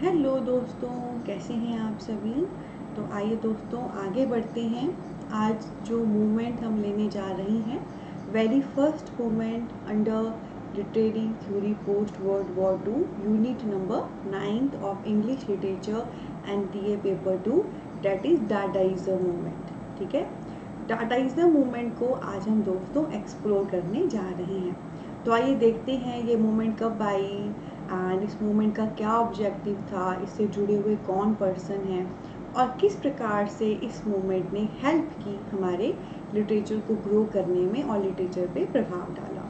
Hello दोस्तों, कैसे हैं आप सभी। तो आइए दोस्तों आगे बढ़ते हैं। आज जो मूवमेंट हम लेने जा रहे हैं, very first movement under literary theory post world war two, unit number 9th of English literature and TA paper 2, that is dadaism movement. ठीक है, डाडाइज्म मूवमेंट को आज हम दोस्तों एक्सप्लोर करने जा रहे हैं। तो आइए देखते हैं ये मूवमेंट कब आई एंड इस मूवमेंट का क्या ऑब्जेक्टिव था, इससे जुड़े हुए कौन पर्सन हैं और किस प्रकार से इस मूवमेंट ने हेल्प की हमारे लिटरेचर को ग्रो करने में और लिटरेचर पे प्रभाव डाला।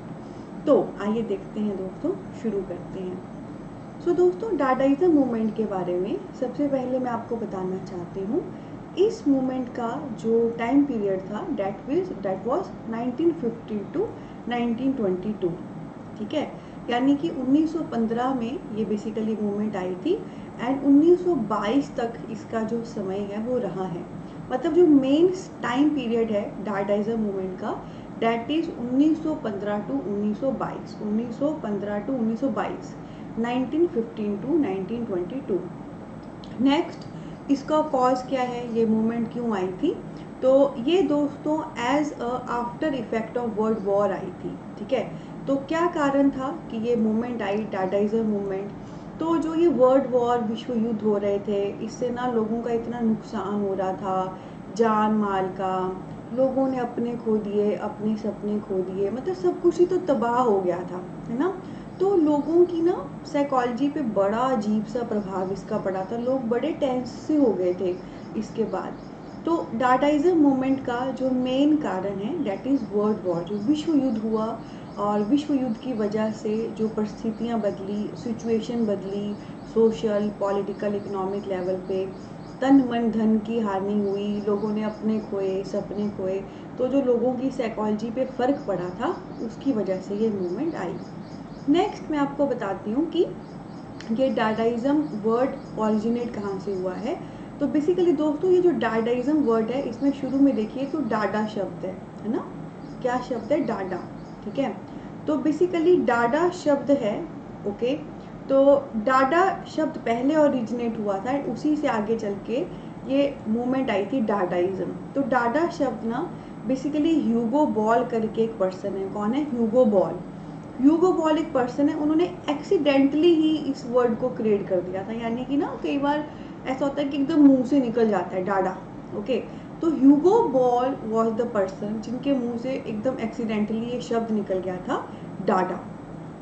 तो आइए देखते हैं दोस्तों, शुरू करते हैं। सो दोस्तों, डाडाइज्म मूवमेंट के बारे में सबसे पहले मैं आपको बताना चाहती हूँ। इस मूवमेंट का जो टाइम पीरियड था दैट वाज 1950 टू 1922। ठीक है, यानी कि 1915 में ये बेसिकली मूवमेंट आई थी एंड 1922 तक इसका जो समय है वो रहा है। मतलब जो मेन टाइम पीरियड है डाडाइज्म मूवमेंट का, that is 1915 to 1922, 1915 to 1922, 1915 to 1922। Next, इसका कॉज क्या है, ये मूवमेंट क्यों आई थी। तो ये दोस्तों as a after effect of world war I थी। ठीक है, तो क्या कारण था कि ये मूवमेंट आई, डाडाइज्म मूवमेंट। तो जो ये वर्ल्ड वॉर, विश्व युद्ध हो रहे थे, इससे ना लोगों का इतना नुकसान हो रहा था, जान माल का, लोगों ने अपने खो दिए, अपने सपने खो दिए, मतलब सब कुछ ही तो तबाह हो गया था, है ना। तो लोगों की ना साइकोलॉजी पे बड़ा अजीब सा प्रभाव इसका पड़ा था, लोग बड़े टेंस से हो गए थे इसके बाद। तो डाडाइज्म मूवमेंट का जो मेन कारण है दैट इज़ वर्ल्ड वॉर, जो विश्व युद्ध हुआ और विश्व युद्ध की वजह से जो परिस्थितियाँ बदली, सिचुएशन बदली, सोशल पॉलिटिकल इकोनॉमिक लेवल पे तन मन धन की हानि हुई, लोगों ने अपने खोए, सपने खोए। तो जो लोगों की साइकोलॉजी पे फ़र्क पड़ा था, उसकी वजह से ये मूवमेंट आई। नेक्स्ट मैं आपको बताती हूँ कि ये डाडाइज्म वर्ड ओरिजिनेट कहाँ से हुआ है। तो बेसिकली दोस्तों, ये जो डाडाइज्म वर्ड है, इसमें शुरू में देखिए तो डाडा शब्द है ना। क्या शब्द है, डाडा। ठीक है, तो बेसिकली डाडा शब्द है। ओके, तो डाडा शब्द पहले ओरिजिनेट हुआ था, उसी से आगे चल के ये मूवमेंट आई थी डाडाइज्म। तो डाडा शब्द ना बेसिकली ह्यूगो बॉल करके एक पर्सन है। कौन है, ह्यूगो बॉल। ह्यूगो बॉल एक पर्सन है, उन्होंने एक्सीडेंटली ही इस वर्ड को क्रिएट कर दिया था। यानी कि ना कई बार ऐसा होता है कि एकदम मुंह से निकल जाता है डाडा। ओके, तो ह्यूगो बॉल वॉज द पर्सन जिनके मुंह से एकदम एक्सीडेंटली ये शब्द निकल गया था, डाडा।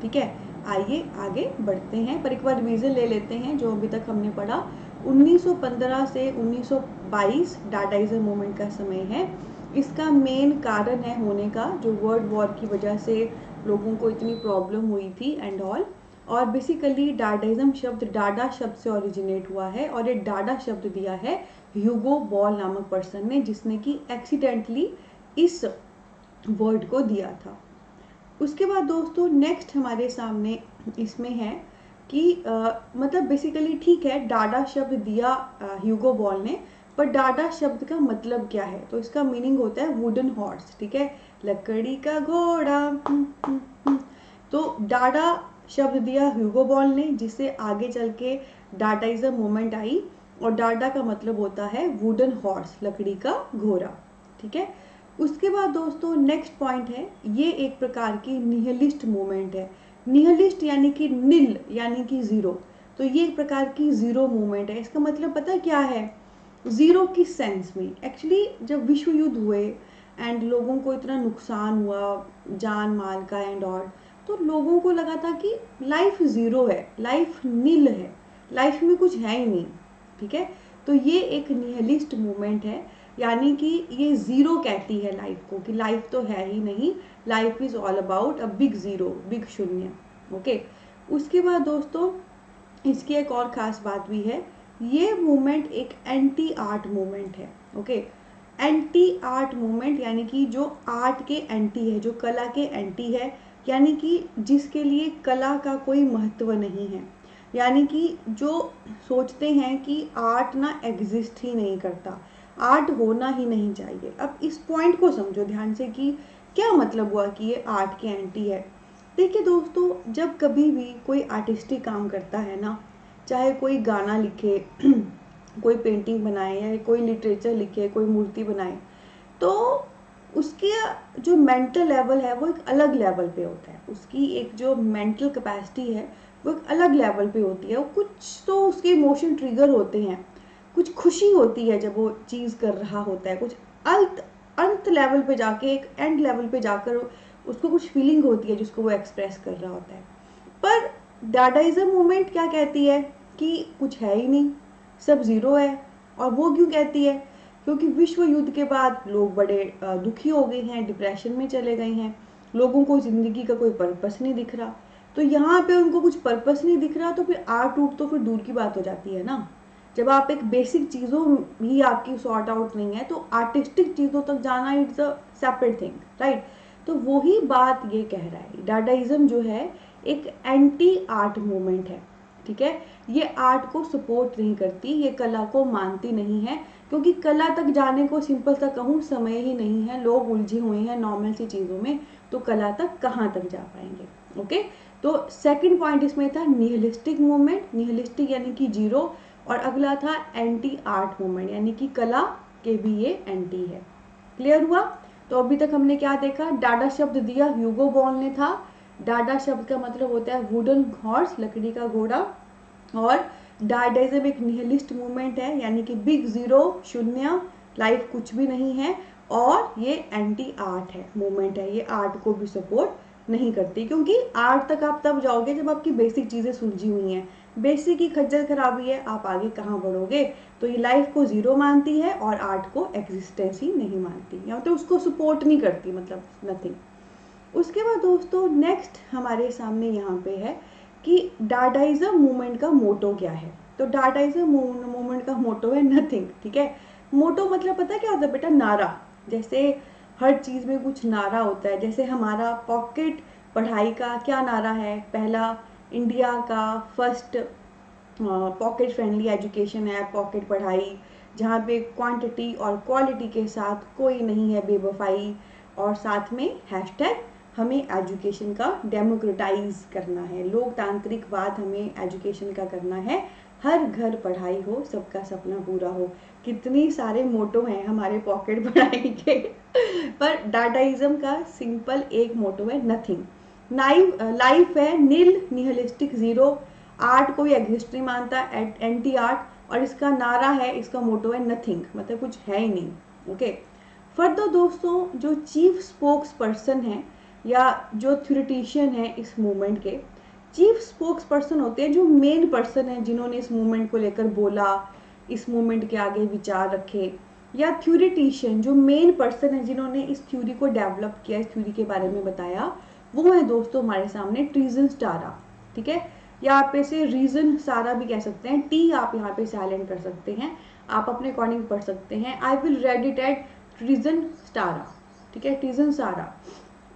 ठीक है, आइए आगे बढ़ते हैं, पर एक बार रिवीजन ले लेते हैं जो अभी तक हमने पढ़ा। 1915 से 1922 डाडाइज्म मूवमेंट का समय है। इसका मेन कारण है होने का जो वर्ल्ड वॉर की वजह से लोगों को इतनी प्रॉब्लम हुई थी एंड ऑल। और बेसिकली डाडाइज्म शब्द डाडा शब्द से ओरिजिनेट हुआ है और ये डाडा शब्द दिया है ह्यूगो बॉल नामक पर्सन ने, जिसने कि एक्सीडेंटली इस वर्ड को दिया था। उसके बाद दोस्तों नेक्स्ट हमारे सामने इसमें है कि मतलब बेसिकली ठीक है, डाडा शब्द दिया ह्यूगो बॉल ने, पर डाडा शब्द का मतलब क्या है। तो इसका मीनिंग होता है वुडन हॉर्स। ठीक है, लकड़ी का घोड़ा। तो डाडा शब्द दिया ह्यूगो बॉल ने, जिससे आगे चल के डाडाइज्म मूवमेंट आई। और डाडा का मतलब होता है वुडन हॉर्स, लकड़ी का घोड़ा। ठीक है, उसके बाद दोस्तों नेक्स्ट पॉइंट है, ये एक प्रकार की निहलिस्ट मूवमेंट है। निहलिस्ट यानी कि निल, यानी कि जीरो। तो ये एक प्रकार की जीरो मूवमेंट है। इसका मतलब पता है क्या है, जीरो की सेंस में। एक्चुअली जब विश्व युद्ध हुए एंड लोगों को इतना नुकसान हुआ, जान माल का एंड और, तो लोगों को लगा था कि लाइफ जीरो है, लाइफ नील है, लाइफ में कुछ है ही नहीं। ठीक है, तो ये एक निहलिस्ट मूवमेंट है, यानी कि ये जीरो कहती है लाइफ को कि लाइफ तो है ही नहीं, life is all about a big zero, big शून्य। ओके, उसके बाद दोस्तों इसकी एक और ख़ास बात भी है, ये मूवमेंट एक एंटी आर्ट मूवमेंट है। ओके, एंटी आर्ट मूवमेंट यानी कि जो आर्ट के एंटी है, जो कला के एंटी है, यानी कि जिसके लिए कला का कोई महत्व नहीं है। यानी कि जो सोचते हैं कि आर्ट ना एग्जिस्ट ही नहीं करता, आर्ट होना ही नहीं चाहिए। अब इस पॉइंट को समझो ध्यान से कि क्या मतलब हुआ कि ये आर्ट के एंटी है। देखिए दोस्तों, जब कभी भी कोई आर्टिस्टिक काम करता है ना, चाहे कोई गाना लिखे कोई पेंटिंग बनाए या कोई लिटरेचर लिखे, कोई मूर्ति बनाए, तो उसके जो मेंटल लेवल है वो एक अलग लेवल पे होता है, उसकी एक जो मेंटल कैपेसिटी है वो एक अलग लेवल पे होती है। वो कुछ तो उसके इमोशन ट्रिगर होते हैं, कुछ खुशी होती है जब वो चीज़ कर रहा होता है, कुछ अंत लेवल पे जाके, एक एंड लेवल पे जाकर उसको कुछ फीलिंग होती है जिसको वो एक्सप्रेस कर रहा होता है। पर डाडाइज्म मूवमेंट क्या कहती है कि कुछ है ही नहीं, सब ज़ीरो है। और वो क्यों कहती है? क्योंकि विश्व युद्ध के बाद लोग बड़े दुखी हो गए हैं, डिप्रेशन में चले गए हैं, लोगों को ज़िंदगी का कोई पर्पस नहीं दिख रहा। तो यहाँ पे उनको कुछ पर्पस नहीं दिख रहा, तो फिर आर्ट उर्ट तो फिर दूर की बात हो जाती है ना। जब आप एक बेसिक चीज़ों ही आपकी सॉर्ट आउट नहीं है, तो आर्टिस्टिक चीज़ों तक जाना it's a separate thing, right. तो वही बात ये कह रहा है, डाडाइज्म जो है एक एंटी आर्ट मूवमेंट है, ठीक है। ये आर्ट को सपोर्ट नहीं करती, ये कला को मानती नहीं है, क्योंकि कला तक जाने को सिंपल सा कहूँ समय ही नहीं है, लोग उलझे हुए हैं नॉर्मल सी चीज़ों में, तो कला तक कहाँ तक जा पाएंगे। ओके, तो सेकंड पॉइंट इसमें था निहिलिस्टिक मूवमेंट, निहिलिस्टिक यानी कि जीरो, और अगला था एंटी आर्ट मूवमेंट, यानी कि कला के भी ये एंटी है। क्लियर हुआ? तो अभी तक हमने क्या देखा, डाडा शब्द दिया ह्यूगो बॉल ने था। डाडा शब्द का मतलब होता है वुडन हॉर्स, लकड़ी का घोड़ा, और डाडाइज्म एक निहिलिस्ट मूवमेंट है, यानी कि बिग जीरो, शून्य, लाइफ कुछ भी नहीं है, और ये एंटी आर्ट है मूवमेंट है, ये आर्ट को भी सपोर्ट नहीं करती, क्योंकि आर्ट तक आप तब जाओगे जब आपकी बेसिक चीज़ें सुलझी हुई हैं। बेसिक ही खज्जल खराबी है, आप आगे कहाँ बढ़ोगे। तो ये लाइफ को ज़ीरो मानती है और आर्ट को एग्जिस्टेंस ही नहीं मानती, या तो उसको सपोर्ट नहीं करती, मतलब नथिंग। उसके बाद दोस्तों नेक्स्ट हमारे सामने यहाँ पे है कि डाडाइज्म मूवमेंट का मोटो क्या है। तो डाडाइज्म मूवमेंट का मोटो है नथिंग, ठीक है। मोटो मतलब पता है क्या होता है बेटा? नारा। जैसे हर चीज़ में कुछ नारा होता है, जैसे हमारा पॉकेट पढ़ाई का क्या नारा है? पहला इंडिया का फर्स्ट पॉकेट फ्रेंडली एजुकेशन है पॉकेट पढ़ाई, जहाँ पे क्वांटिटी और क्वालिटी के साथ कोई नहीं है बेवफाई, और साथ में हैशटैग हमें एजुकेशन का डेमोक्रेटाइज करना है, लोकतांत्रिकवाद हमें एजुकेशन का करना है, हर घर पढ़ाई हो, सबका सपना पूरा हो। कितनी सारे मोटो हैं हमारे पॉकेट पढ़ाई के पर डाडाइज्म का सिंपल एक मोटो है नथिंग। लाइफ है नील, निहिलिस्टिक जीरो, आर्ट कोई एग्जिस्ट नहीं मानता, एंटी आर्ट, और इसका नारा है, इसका मोटो है नथिंग, मतलब कुछ है ही नहीं। ओके, फर्दर दोस्तों जो चीफ स्पोक्स पर्सन है या जो थ्योरेटिशियन है इस मूवमेंट के, चीफ स्पोक्स पर्सन होते हैं जो मेन पर्सन है जिन्होंने इस मूवमेंट को लेकर बोला, इस मूवमेंट के आगे विचार रखे, या थ्योरेटिशियन जो मेन पर्सन है जिन्होंने इस थ्योरी को डेवलप किया, इस थ्योरी के बारे में बताया, वो है दोस्तों हमारे सामने ट्रीजन स्टारा, ठीक है। या आप इसे रीजन सारा भी कह सकते हैं, टी आप यहाँ पे साइलेंट कर सकते हैं, आप अपने अकॉर्डिंग पढ़ सकते हैं। I will read it at Tristan स्टारा, ठीक है, ट्रीजन सारा,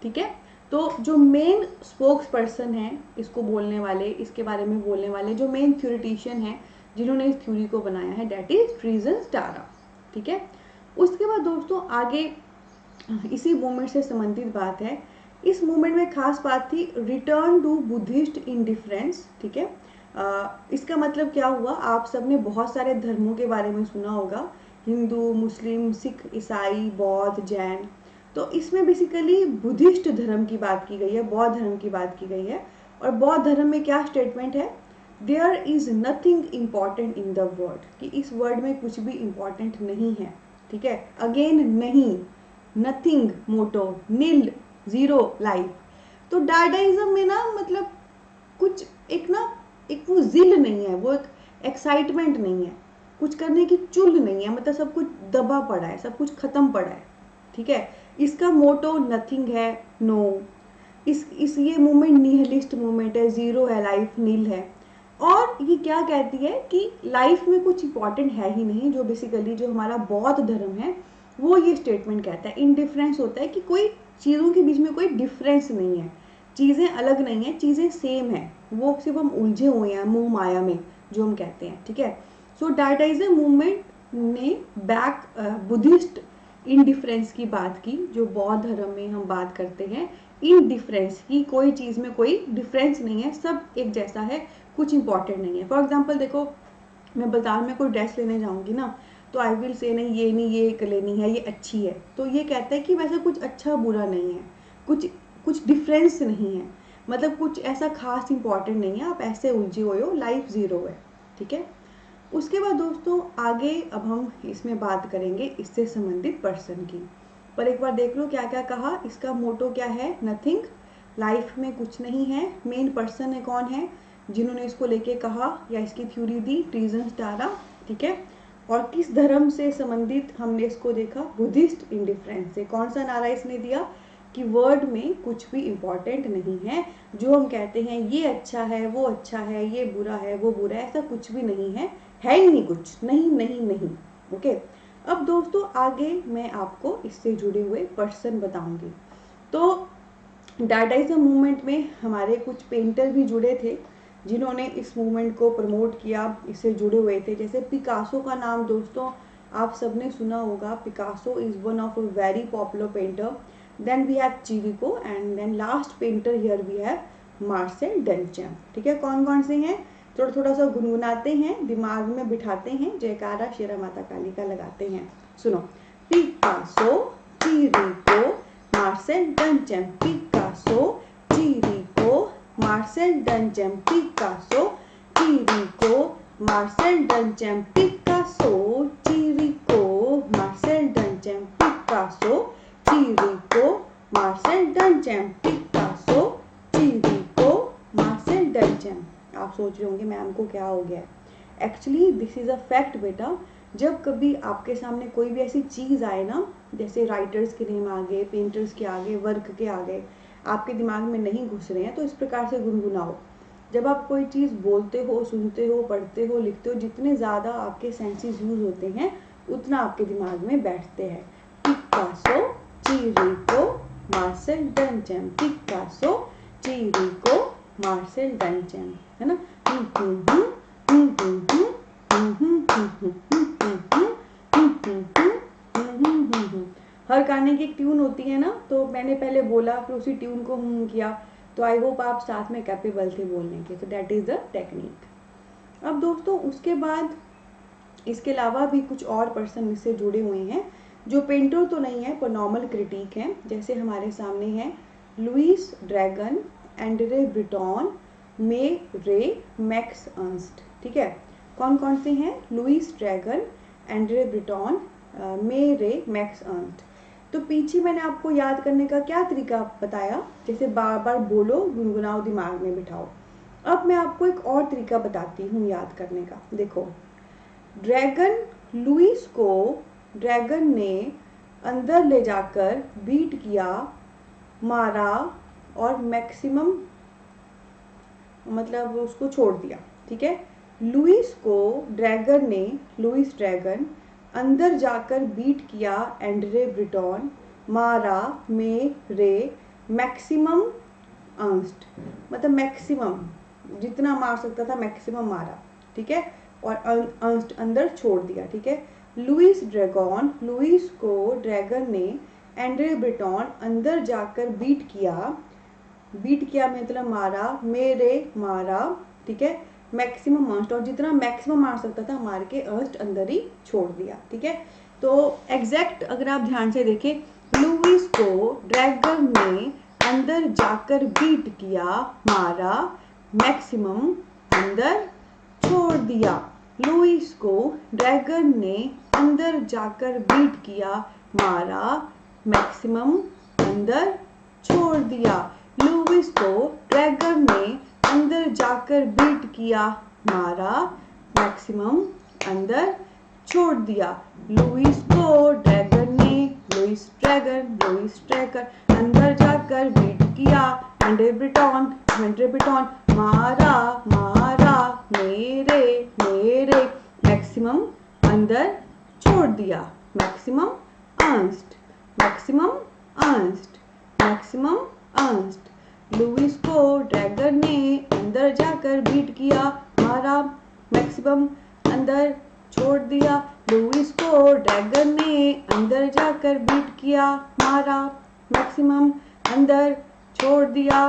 ठीक है। तो जो मेन स्पोक्स पर्सन है इसको बोलने वाले, इसके बारे में बोलने वाले, जो मेन थ्योरेटिशियन है जिन्होंने इस थ्योरी को बनाया है, डेट इज ट्रीजन स्टारा, ठीक है। उसके बाद दोस्तों आगे इसी मूवमेंट से संबंधित बात है, इस मूवमेंट में खास बात थी रिटर्न टू बुद्धिस्ट इंडिफरेंस, ठीक है। इसका मतलब क्या हुआ, आप सबने बहुत सारे धर्मों के बारे में सुना होगा, हिंदू, मुस्लिम, सिख, ईसाई, बौद्ध, जैन। तो इसमें बेसिकली बुद्धिस्ट धर्म की बात की गई है, बौद्ध धर्म की बात की गई है। और बौद्ध धर्म में क्या स्टेटमेंट है? There is nothing important in the world, कि इस वर्ल्ड में कुछ भी इम्पॉर्टेंट नहीं है, ठीक है। अगेन नहीं, नथिंग मोटो, नील, जीरो, लाइफ। तो डाडाइज्म में ना मतलब कुछ एक ना, एक वो जिल नहीं है, वो एक एक्साइटमेंट नहीं है, कुछ करने की चुल नहीं है, मतलब सब कुछ दबा पड़ा है, सब कुछ खत्म पड़ा है, ठीक है। इसका मोटो नथिंग है, नो। इस ये मूवमेंट निहिलिस्ट मूवमेंट है, जीरो है, लाइफ नील है। और ये क्या कहती है कि लाइफ में कुछ इंपॉर्टेंट है ही नहीं, जो बेसिकली जो हमारा बौद्ध धर्म है वो ये स्टेटमेंट कहता है। इनडिफरेंस होता है कि कोई चीज़ों के बीच में कोई डिफरेंस नहीं है, चीज़ें अलग नहीं है, चीज़ें सेम है, वो सिर्फ हम उलझे हुए हैं मोह माया में, जो हम कहते हैं, ठीक है। सो डाडाइज्म मूवमेंट ने बैक बुद्धिस्ट इनडिफरेंस की बात की, जो बौद्ध धर्म में हम बात करते हैं, इन डिफरेंस की कोई चीज़ में कोई डिफरेंस नहीं है, सब एक जैसा है, कुछ इंपॉर्टेंट नहीं है। फॉर एग्जाम्पल देखो, मैं बाजार में कोई ड्रेस लेने जाऊंगी ना, तो आई विल से नहीं ये लेनी है, ये अच्छी है, तो ये कहता है कि वैसे कुछ अच्छा बुरा नहीं है, कुछ कुछ डिफरेंस नहीं है, मतलब कुछ ऐसा खास इंपॉर्टेंट नहीं है, आप ऐसे उलझे हुए हो, लाइफ ज़ीरो है। ठीक है। उसके बाद दोस्तों आगे अब हम इसमें बात करेंगे इससे संबंधित पर्सन की। पर एक बार देख लो क्या क्या कहा, इसका मोटो क्या है, नथिंग, लाइफ में कुछ नहीं है। मेन पर्सन है कौन है जिन्होंने इसको लेके कहा या इसकी थ्योरी दी, ट्रीजन स्टारा। ठीक है। और किस धर्म से संबंधित हमने इसको देखा, बुद्धिस्ट इंडिफरेंस से। कौन सा नारा इसने दिया कि वर्ड में कुछ भी इम्पॉर्टेंट नहीं है, जो हम कहते हैं ये अच्छा है, वो अच्छा है, ये बुरा है, वो बुरा है, ऐसा कुछ भी नहीं है ही नहीं, कुछ नहीं नहीं नहीं। ओके। अब दोस्तों आगे मैं आपको इससे जुड़े हुए पर्सन बताऊंगी। तो डाडाइज्म मूवमेंट में हमारे कुछ पेंटर भी जुड़े थे जिन्होंने इस मूवमेंट को प्रमोट किया, इससे जुड़े हुए थे। जैसे पिकासो का नाम दोस्तों आप सबने सुना होगा, Picasso is one of a very popular painter. Then we have Chirico and then last painter here we have Marcel Duchamp. ठीक है। कौन कौन से हैं, थोड़ा थोड़ा सा गुनगुनाते हैं, दिमाग में बिठाते हैं, जयकारा शेरा माता काली का लगाते हैं। सुनो, Picasso, Chirico, Marcel Duchamp, Picasso, Chirico, Marcel Duchamp, Picasso, Chirico, Marcel Duchamp, Picasso, Chirico, Marcel Duchamp, Picasso, Chirico, Marcel Duchamp, Picasso, Chirico, Marcel Duchamp. आप सोच रहे होंगे मैम को क्या हो गया है। Actually this is a fact बेटा। जब कभी आपके सामने कोई भी ऐसी चीज़ आए ना, जैसे राइटर्स के नेम आगे, पेंटर्स के आगे, वर्क के आगे, आपके दिमाग में नहीं घुस रहे हैं, तो इस प्रकार से गुनगुनाओ। जब आप कोई चीज़ बोलते हो, सुनते हो, पढ़ते हो, लिखते हो, जितने ज़्यादा आपके सेंसेस यूज होते हैं उतना आपके दिमाग में बैठते हैं। Picasso, Chirico, Marcel Duchamp, Picasso, Chirico, Marcel डनचैम्प, है ना। हर गाने की एक ट्यून होती है ना, तो मैंने पहले बोला फिर उसी ट्यून को किया, तो आई होप आप साथ में कैपेबल थे बोलने के। तो दैट इज़ द टेक्निक। अब दोस्तों उसके बाद इसके अलावा भी कुछ और पर्सन इससे जुड़े हुए हैं जो पेंटर तो नहीं है पर नॉर्मल क्रिटिक हैं। जैसे हमारे सामने हैं लुइस ड्रैगन, एंड्रे ब्रिटॉन, मे रे, मैक्स अर्न्स्ट। ठीक है। कौन कौन से हैं, लुइस ड्रैगन, एंड्रे ब्रिटॉन, मे रे, मैक्स अर्न्स्ट। तो पीछे मैंने आपको याद करने का क्या तरीका बताया, जैसे बार बार बोलो, गुनगुनाओ, दिमाग में बिठाओ। अब मैं आपको एक और तरीका बताती हूँ याद करने का। देखो, ड्रैगन, लुइस को ड्रैगन ने अंदर ले जाकर बीट किया, मारा और मैक्सिमम मतलब उसको छोड़ दिया। ठीक है। लुइस को ड्रैगन ने, लुइस ड्रैगन अंदर जाकर बीट किया, एंड्रे ब्रिटॉन मारा, मे रे, मैक्सिमम अर्न्स्ट, मतलब मैक्सिमम जितना मार सकता था मैक्सिमम मारा। ठीक है। और अर्न्स्ट अंदर छोड़ दिया। ठीक है। लुइस ड्रैगन, लुइस को ड्रैगन ने एंड्रे ब्रिटॉन अंदर जाकर बीट किया, बीट किया मतलब मारा, मेरे मारा। ठीक है। मैक्सिमम अर्स्ट, और जितना मैक्सिमम मार सकता था मार के अर्स्ट अंदर ही छोड़ दिया। ठीक है। तो एग्जैक्ट अगर आप ध्यान से देखें, लुइस को ड्रैगन ने अंदर जाकर बीट किया, मारा, मैक्सिमम अंदर छोड़ दिया। लुइस को ड्रैगन ने अंदर जाकर बीट किया, मारा, मैक्सिमम अंदर छोड़ दिया। लुइस को ड्रैगन ने अंदर जाकर बीट किया, मारा, मैक्सिमम अंदर छोड़ दिया। लुइस को ड्रैगन ने, लुइस ड्रैगन अंदर जाकर बीट किया, एंड्रे ब्रिटॉन मारा, मारा, मेरे, मैक्सिमम अंदर छोड़ दिया। Maximum Ernst, maximum Ernst, maximum Ernst. Louis को ड्रैगन ने अंदर जाकर बीट किया, मारा, मैक्सिमम अंदर छोड़ दिया। लुइस को ड्रैगन ने अंदर जाकर बीट किया, मारा, मैक्सिमम अंदर छोड़ दिया।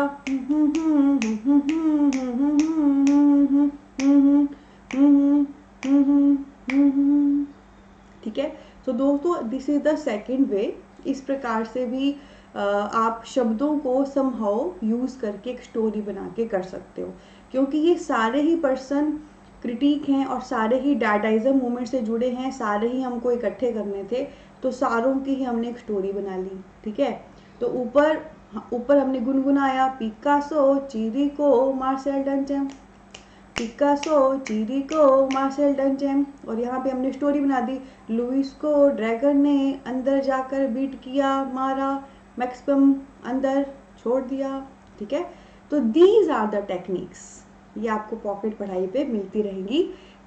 ठीक है। तो दोस्तों this is the second way. इस प्रकार से भी आप शब्दों को समहाउ यूज करके एक स्टोरी बना के कर सकते हो, क्योंकि ये सारे ही पर्सन क्रिटिक हैं और सारे ही डैडाइज्म मूवमेंट से जुड़े हैं, सारे ही हमको इकट्ठे करने थे, तो सारों की ही हमने एक स्टोरी बना ली। ठीक है। तो ऊपर ऊपर हमने गुनगुनाया Picasso Chirico Marcel डंचेम, Picasso Chirico Marcel डंचेम, और यहाँ पे हमने स्टोरी बना दी। लुइस को ड्रैगन ने अंदर जाकर बीट किया, मारा, मैक्सिमम अंदर छोड़ दिया। ठीक है। तो दीज आर द टेक्निक्स, ये आपको पॉकेट पढ़ाई पे मिलती रहेंगी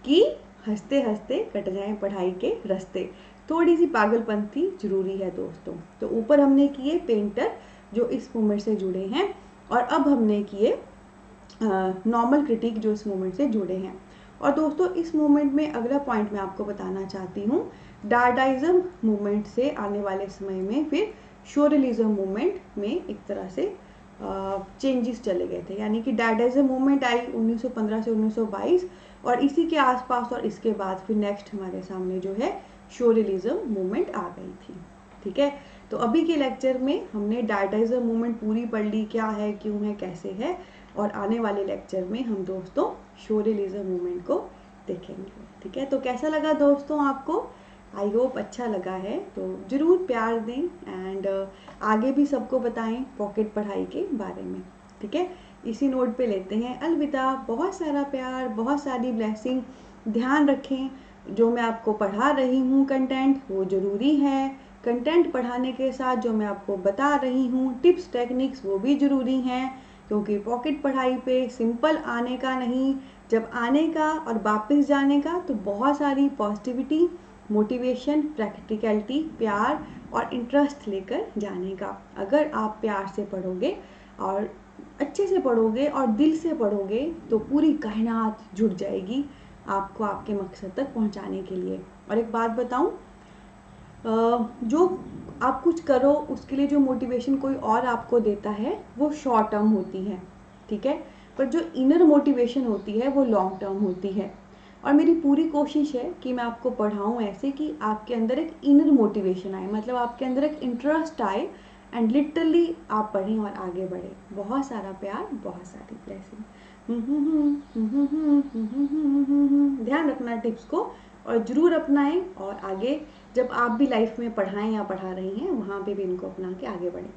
कि हंसते हंसते कट जाएं पढ़ाई के रास्ते। थोड़ी सी पागलपंती जरूरी है दोस्तों। तो ऊपर हमने किए पेंटर जो इस मूवमेंट से जुड़े हैं, और अब हमने किए नॉर्मल क्रिटिक जो इस मूवमेंट से जुड़े हैं। और दोस्तों इस मूवमेंट में अगला पॉइंट मैं आपको बताना चाहती हूँ, डार्डाइज्म मूवमेंट से आने वाले समय में फिर शोरलिज्म मूवमेंट में एक तरह से चेंजेस चले गए थे। यानी कि डार्डाइज्म मूवमेंट आई 1915 से 1922, और इसी के आसपास और इसके बाद फिर नेक्स्ट हमारे सामने जो है शोरलिज्म मूवमेंट आ गई थी। ठीक है। तो अभी के लेक्चर में हमने डार्डाइज्म मूवमेंट पूरी पढ़ ली, क्या है, क्यों है, कैसे है, और आने वाले लेक्चर में हम दोस्तों शोरलिज्म मूवमेंट को देखेंगे। ठीक है। तो कैसा लगा दोस्तों आपको? आई होप अच्छा लगा है। तो ज़रूर प्यार दें एंड आगे भी सबको बताएं पॉकेट पढ़ाई के बारे में। ठीक है। इसी नोट पे लेते हैं अलविदा। बहुत सारा प्यार, बहुत सारी ब्लेसिंग। ध्यान रखें जो मैं आपको पढ़ा रही हूँ कंटेंट वो ज़रूरी है, कंटेंट पढ़ाने के साथ जो मैं आपको बता रही हूँ टिप्स टेक्निक्स वो भी ज़रूरी हैं, क्योंकि पॉकेट पढ़ाई पे सिंपल आने का नहीं, जब आने का और वापस जाने का तो बहुत सारी पॉजिटिविटी, मोटिवेशन, प्रैक्टिकलिटी, प्यार और इंटरेस्ट लेकर जाने का। अगर आप प्यार से पढ़ोगे और अच्छे से पढ़ोगे और दिल से पढ़ोगे तो पूरी कायनात जुड़ जाएगी आपको आपके मकसद तक पहुंचाने के लिए। और एक बात बताऊं, जो आप कुछ करो उसके लिए जो मोटिवेशन कोई और आपको देता है वो शॉर्ट टर्म होती है। ठीक है। पर जो इनर मोटिवेशन होती है वो लॉन्ग टर्म होती है। और मेरी पूरी कोशिश है कि मैं आपको पढ़ाऊँ ऐसे कि आपके अंदर एक इनर मोटिवेशन आए, मतलब आपके अंदर एक इंटरेस्ट आए एंड लिटरली आप पढ़ें और आगे बढ़ें। बहुत सारा प्यार, बहुत सारी ब्लेसिंग। ध्यान रखना टिप्स को और ज़रूर अपनाएं, और आगे जब आप भी लाइफ में पढ़ाएं या पढ़ा रही हैं वहाँ पे भी इनको अपना के आगे बढ़ें।